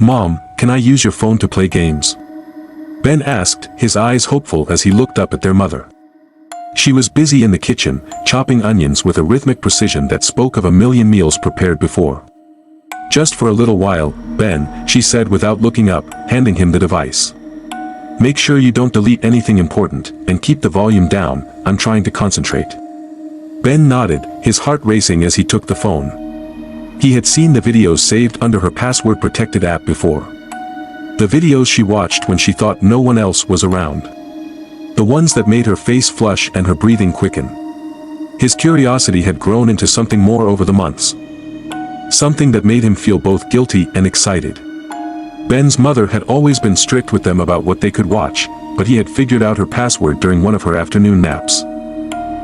"Mom, can I use your phone to play games?" Ben asked, his eyes hopeful as he looked up at their mother. She was busy in the kitchen, chopping onions with a rhythmic precision that spoke of a million meals prepared before. "Just for a little while, Ben," she said without looking up, handing him the device. "Make sure you don't delete anything important, and keep the volume down, I'm trying to concentrate." Ben nodded, his heart racing as he took the phone. He had seen the videos saved under her password-protected app before. The videos she watched when she thought no one else was around. The ones that made her face flush and her breathing quicken. His curiosity had grown into something more over the months. Something that made him feel both guilty and excited. Ben's mother had always been strict with them about what they could watch, but he had figured out her password during one of her afternoon naps.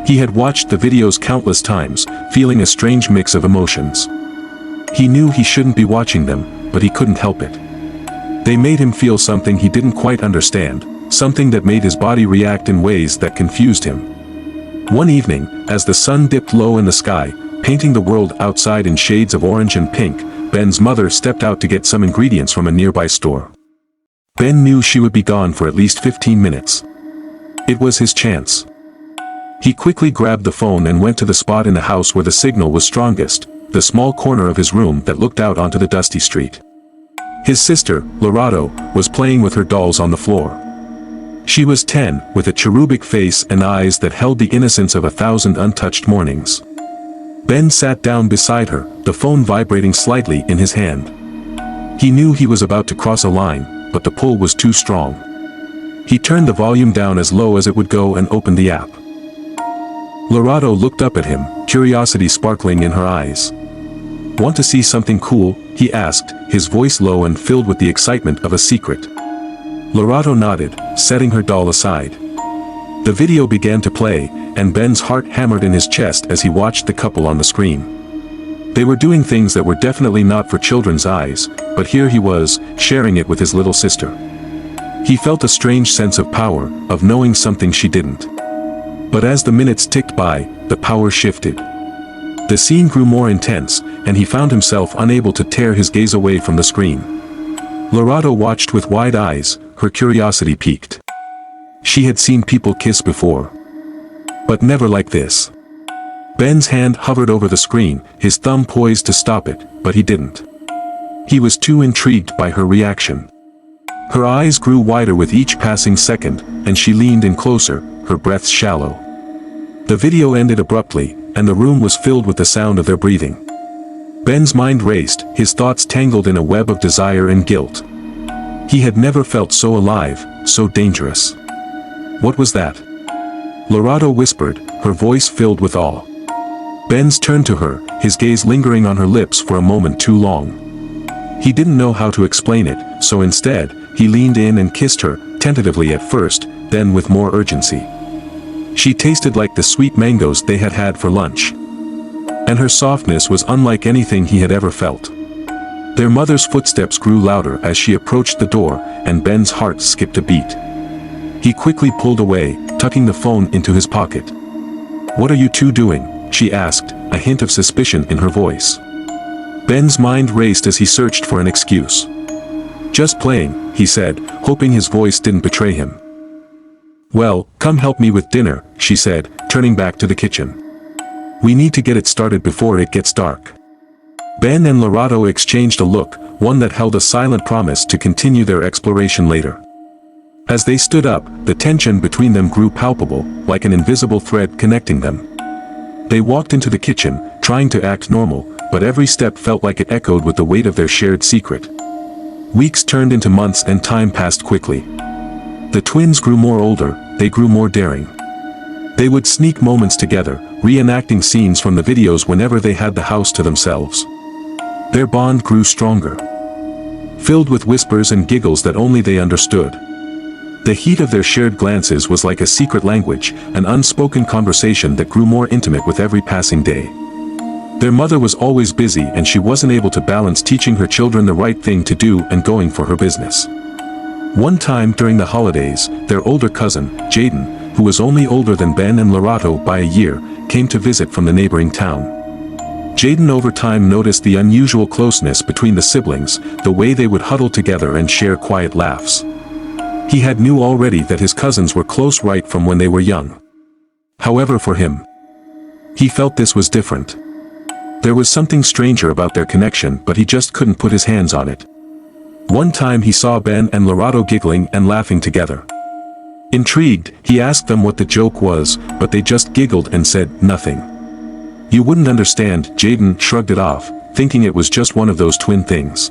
He had watched the videos countless times, feeling a strange mix of emotions. He knew he shouldn't be watching them, but he couldn't help it. They made him feel something he didn't quite understand, something that made his body react in ways that confused him. One evening, as the sun dipped low in the sky, painting the world outside in shades of orange and pink, Ben's mother stepped out to get some ingredients from a nearby store. Ben knew she would be gone for at least 15 minutes. It was his chance. He quickly grabbed the phone and went to the spot in the house where the signal was strongest, the small corner of his room that looked out onto the dusty street. His sister, Lorado, was playing with her dolls on the floor. She was 10, with a cherubic face and eyes that held the innocence of 1,000 untouched mornings. Ben sat down beside her, the phone vibrating slightly in his hand. He knew he was about to cross a line, but the pull was too strong. He turned the volume down as low as it would go and opened the app. Lorado looked up at him, curiosity sparkling in her eyes. "Want to see something cool?" he asked, his voice low and filled with the excitement of a secret. Lorado nodded, setting her doll aside. The video began to play, and Ben's heart hammered in his chest as he watched the couple on the screen. They were doing things that were definitely not for children's eyes, but here he was, sharing it with his little sister. He felt a strange sense of power, of knowing something she didn't. But as the minutes ticked by, the power shifted. The scene grew more intense, and he found himself unable to tear his gaze away from the screen. Lorado watched with wide eyes, her curiosity piqued. She had seen people kiss before. But never like this. Ben's hand hovered over the screen, his thumb poised to stop it, but he didn't. He was too intrigued by her reaction. Her eyes grew wider with each passing second, and she leaned in closer, her breath shallow. The video ended abruptly, and the room was filled with the sound of their breathing. Ben's mind raced, his thoughts tangled in a web of desire and guilt. He had never felt so alive, so dangerous. What was that? Lorado whispered, her voice filled with awe. Ben's turned to her, his gaze lingering on her lips for a moment too long. He didn't know how to explain it, so instead, he leaned in and kissed her, tentatively at first, then with more urgency. She tasted like the sweet mangoes they had had for lunch. And her softness was unlike anything he had ever felt. Their mother's footsteps grew louder as she approached the door, and Ben's heart skipped a beat. He quickly pulled away, tucking the phone into his pocket. "What are you two doing?" she asked, a hint of suspicion in her voice. Ben's mind raced as he searched for an excuse. "Just playing," he said, hoping his voice didn't betray him. "Well, come help me with dinner," she said, turning back to the kitchen. "We need to get it started before it gets dark." Ben and Lorado exchanged a look, one that held a silent promise to continue their exploration later. As they stood up, the tension between them grew palpable, like an invisible thread connecting them. They walked into the kitchen, trying to act normal, but every step felt like it echoed with the weight of their shared secret. Weeks turned into months and time passed quickly. The twins grew more older, they grew more daring. They would sneak moments together, reenacting scenes from the videos whenever they had the house to themselves. Their bond grew stronger, filled with whispers and giggles that only they understood. The heat of their shared glances was like a secret language, an unspoken conversation that grew more intimate with every passing day. Their mother was always busy and she wasn't able to balance teaching her children the right thing to do and going for her business. One time during the holidays, their older cousin, Jaden, who was only older than Ben and Lorado by a year, came to visit from the neighboring town. Jaden over time noticed the unusual closeness between the siblings, the way they would huddle together and share quiet laughs. He had knew already that his cousins were close right from when they were young. However, for him, he felt this was different. There was something stranger about their connection, but he just couldn't put his hands on it. One time he saw Ben and Lorado giggling and laughing together. Intrigued, he asked them what the joke was, but they just giggled and said nothing. You wouldn't understand, Jaden shrugged it off, thinking it was just one of those twin things.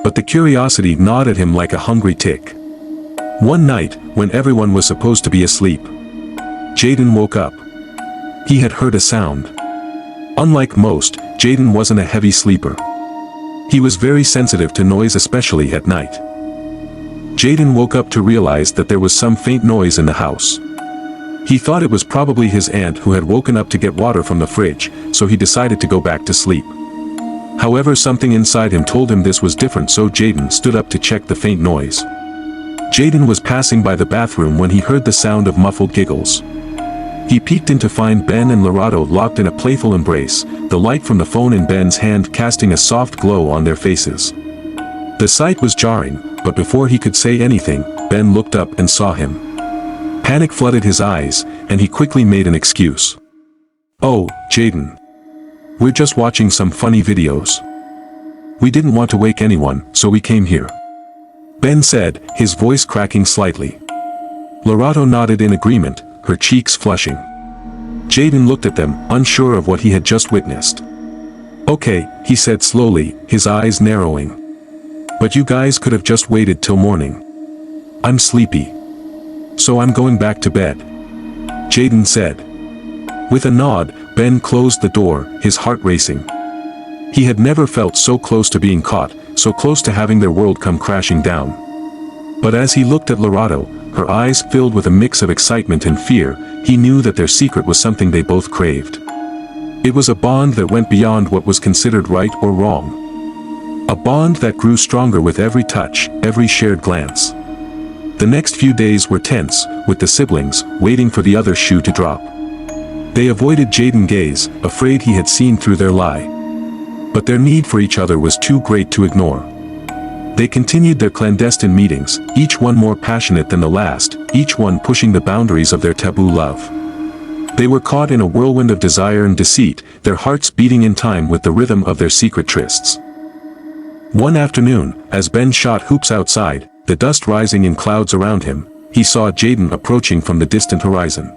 But the curiosity gnawed at him like a hungry tick. One night, when everyone was supposed to be asleep, Jaden woke up. He had heard a sound. Unlike most, Jaden wasn't a heavy sleeper. He was very sensitive to noise, especially at night. Jaden woke up to realize that there was some faint noise in the house. He thought it was probably his aunt who had woken up to get water from the fridge, so he decided to go back to sleep. However, something inside him told him this was different, so Jaden stood up to check the faint noise. Jaden was passing by the bathroom when he heard the sound of muffled giggles. He peeked in to find Ben and Lorado locked in a playful embrace, the light from the phone in Ben's hand casting a soft glow on their faces. The sight was jarring, but before he could say anything, Ben looked up and saw him. Panic flooded his eyes, and he quickly made an excuse. "Oh, Jaden. We're just watching some funny videos. We didn't want to wake anyone, so we came here," Ben said, his voice cracking slightly. Lorado nodded in agreement, her cheeks flushing. Jaden looked at them, unsure of what he had just witnessed. "Okay," he said slowly, his eyes narrowing. "But you guys could have just waited till morning. I'm sleepy. So I'm going back to bed," Jaden said. With a nod, Ben closed the door, his heart racing. He had never felt so close to being caught, so close to having their world come crashing down. But as he looked at Lorado, her eyes filled with a mix of excitement and fear, he knew that their secret was something they both craved. It was a bond that went beyond what was considered right or wrong. A bond that grew stronger with every touch, every shared glance. The next few days were tense, with the siblings waiting for the other shoe to drop. They avoided Jaden's gaze, afraid he had seen through their lie. But their need for each other was too great to ignore. They continued their clandestine meetings, each one more passionate than the last, each one pushing the boundaries of their taboo love. They were caught in a whirlwind of desire and deceit, their hearts beating in time with the rhythm of their secret trysts. One afternoon, as Ben shot hoops outside, the dust rising in clouds around him, he saw Jaden approaching from the distant horizon.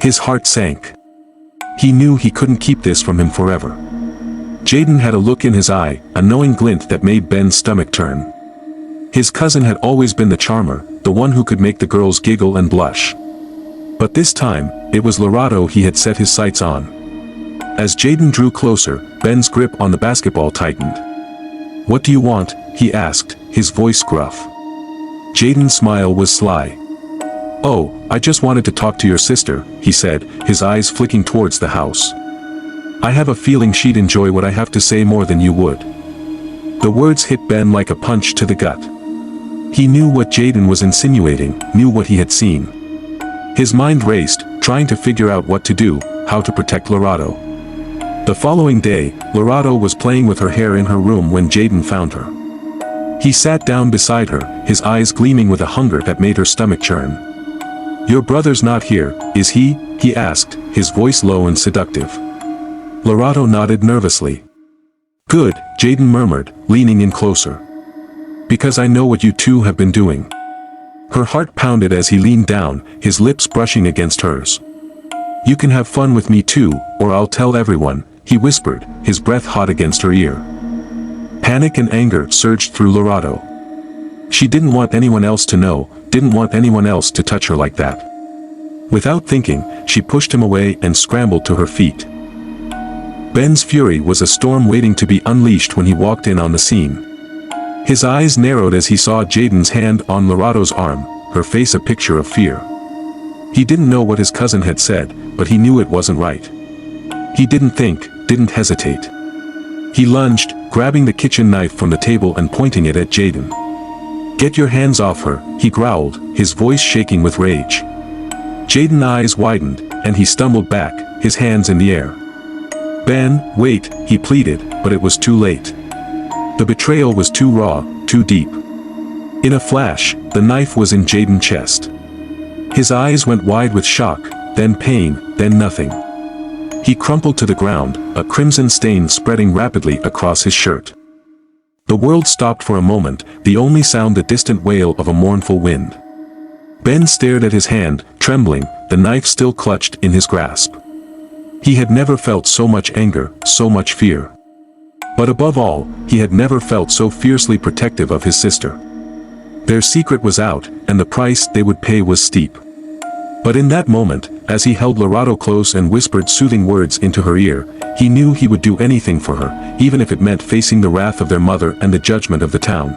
His heart sank. He knew he couldn't keep this from him forever. Jaden had a look in his eye, a knowing glint that made Ben's stomach turn. His cousin had always been the charmer, the one who could make the girls giggle and blush. But this time, it was Lorado he had set his sights on. As Jaden drew closer, Ben's grip on the basketball tightened. "What do you want?" he asked, his voice gruff. Jaden's smile was sly. "Oh, I just wanted to talk to your sister," he said, his eyes flicking towards the house. "I have a feeling she'd enjoy what I have to say more than you would." The words hit Ben like a punch to the gut. He knew what Jaden was insinuating, knew what he had seen. His mind raced, trying to figure out what to do, how to protect Lorado. The following day, Lorado was playing with her hair in her room when Jaden found her. He sat down beside her, his eyes gleaming with a hunger that made her stomach churn. "Your brother's not here, is he?" he asked, his voice low and seductive. Lorado nodded nervously. "Good," Jaden murmured, leaning in closer. "Because I know what you two have been doing." Her heart pounded as he leaned down, his lips brushing against hers. "You can have fun with me too, or I'll tell everyone," he whispered, his breath hot against her ear. Panic and anger surged through Lorado. She didn't want anyone else to know, didn't want anyone else to touch her like that. Without thinking, she pushed him away and scrambled to her feet. Ben's fury was a storm waiting to be unleashed when he walked in on the scene. His eyes narrowed as he saw Jaden's hand on Lorado's arm, her face a picture of fear. He didn't know what his cousin had said, but he knew it wasn't right. He didn't think, didn't hesitate. He lunged, grabbing the kitchen knife from the table and pointing it at Jaden. "Get your hands off her," he growled, his voice shaking with rage. Jaden's eyes widened, and he stumbled back, his hands in the air. Ben, wait, he pleaded, but it was too late. The betrayal was too raw, too deep. In a flash, the knife was in Jaden's chest. His eyes went wide with shock, then pain, then nothing. He crumpled to the ground, a crimson stain spreading rapidly across his shirt. The world stopped for a moment, the only sound the distant wail of a mournful wind. Ben stared at his hand, trembling, the knife still clutched in his grasp. He had never felt so much anger, so much fear. But above all, he had never felt so fiercely protective of his sister. Their secret was out, and the price they would pay was steep. But in that moment, as he held Lorato close and whispered soothing words into her ear, he knew he would do anything for her, even if it meant facing the wrath of their mother and the judgment of the town.